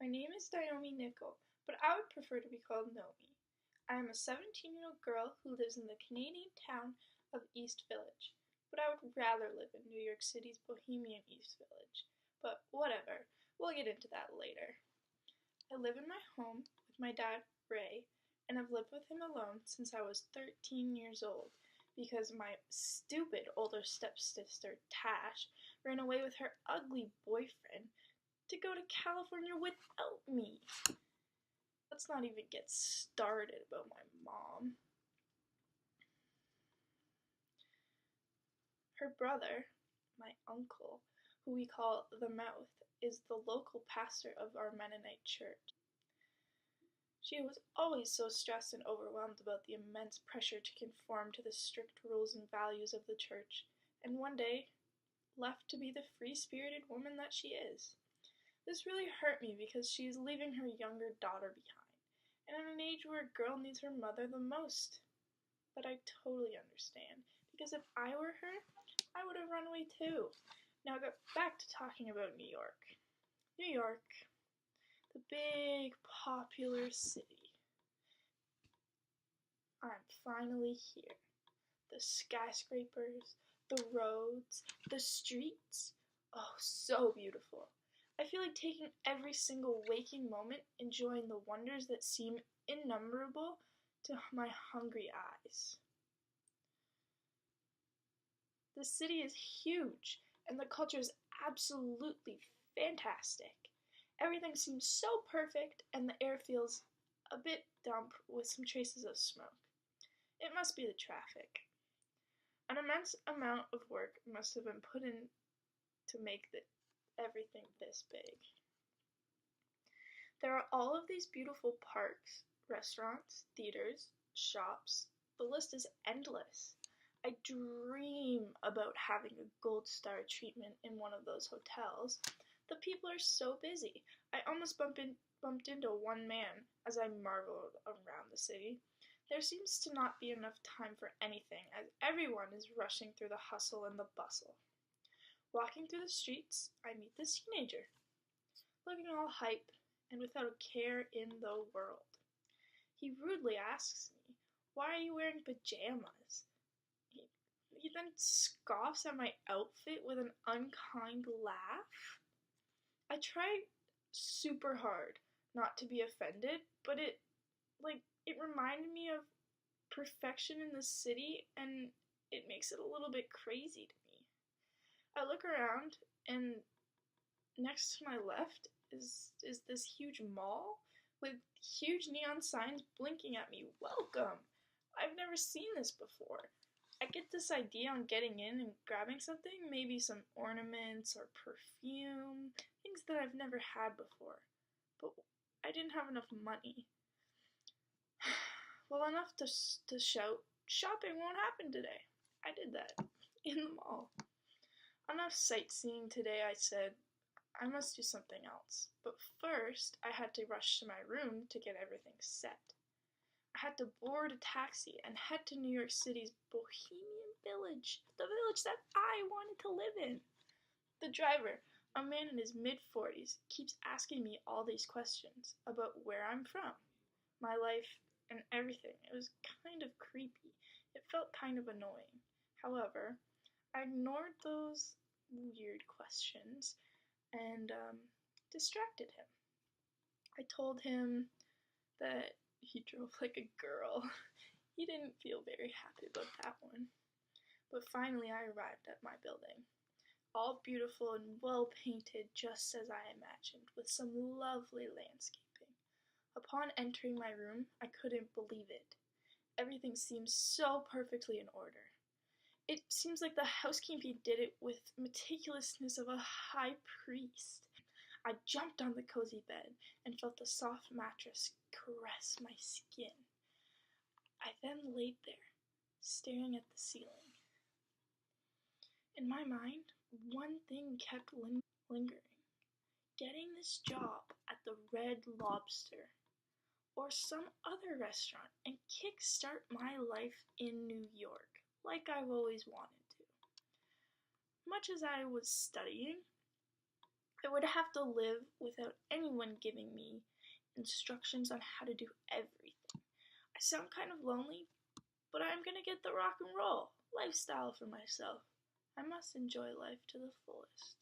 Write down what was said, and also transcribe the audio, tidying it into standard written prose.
My name is Naomi Nickel, but I would prefer to be called Naomi. I am a 17-year-old girl who lives in the Canadian town of East Village, but I would rather live in New York City's bohemian East Village. But whatever, we'll get into that later. I live in my home with my dad, Ray, and I've lived with him alone since I was 13 years old because my stupid older stepsister, Tash, ran away with her ugly boyfriend to go to California without me. Let's not even get started about my mom. Her brother, my uncle, who we call the Mouth, is the local pastor of our Mennonite church. She was always so stressed and overwhelmed about the immense pressure to conform to the strict rules and values of the church, and one day left to be the free-spirited woman that she is. This really hurt me because she is leaving her younger daughter behind, and at an age where a girl needs her mother the most. But I totally understand, because if I were her, I would have run away too. Now back to talking about New York. New York, the big, popular city. I'm finally here. The skyscrapers, the roads, the streets. Oh, so beautiful. I feel like taking every single waking moment, enjoying the wonders that seem innumerable to my hungry eyes. The city is huge, and the culture is absolutely fantastic. Everything seems so perfect, and the air feels a bit damp with some traces of smoke. It must be the traffic. An immense amount of work must have been put in to make everything this big. There are all of these beautiful parks, restaurants, theaters, shops. The list is endless. I dream about having a gold star treatment in one of those hotels. The people are so busy. I almost bumped into one man as I marveled around the city. There seems to not be enough time for anything, as everyone is rushing through the hustle and the bustle. Walking through the streets, I meet this teenager, looking all hype and without a care in the world. He rudely asks me, "Why are you wearing pajamas?" He then scoffs at my outfit with an unkind laugh. I tried super hard not to be offended, but it reminded me of perfection in the city, and it makes it a little bit crazy to me. I look around, and next to my left is this huge mall with huge neon signs blinking at me. Welcome! I've never seen this before. I get this idea on getting in and grabbing something, maybe some ornaments or perfume, things that I've never had before. But I didn't have enough money. Well, enough to shout, "Shopping won't happen today." I did that in the mall. Enough sightseeing today, I said. I must do something else. But first, I had to rush to my room to get everything set. I had to board a taxi and head to New York City's bohemian village, the village that I wanted to live in. The driver, a man in his mid-40s, keeps asking me all these questions about where I'm from, my life, and everything. It was kind of creepy. It felt kind of annoying. However, I ignored those weird questions and distracted him. I told him that he drove like a girl. He didn't feel very happy about that one. But finally I arrived at my building, all beautiful and well painted just as I imagined, with some lovely landscaping. Upon entering my room, I couldn't believe it. Everything seemed so perfectly in order. It seems like the housekeeping did it with meticulousness of a high priest. I jumped on the cozy bed and felt the soft mattress caress my skin. I then laid there, staring at the ceiling. In my mind, one thing kept lingering. Getting this job at the Red Lobster or some other restaurant and kickstart my life in New York, like I've always wanted to. Much as I was studying, I would have to live without anyone giving me instructions on how to do everything. I sound kind of lonely, but I'm gonna get the rock and roll lifestyle for myself. I must enjoy life to the fullest.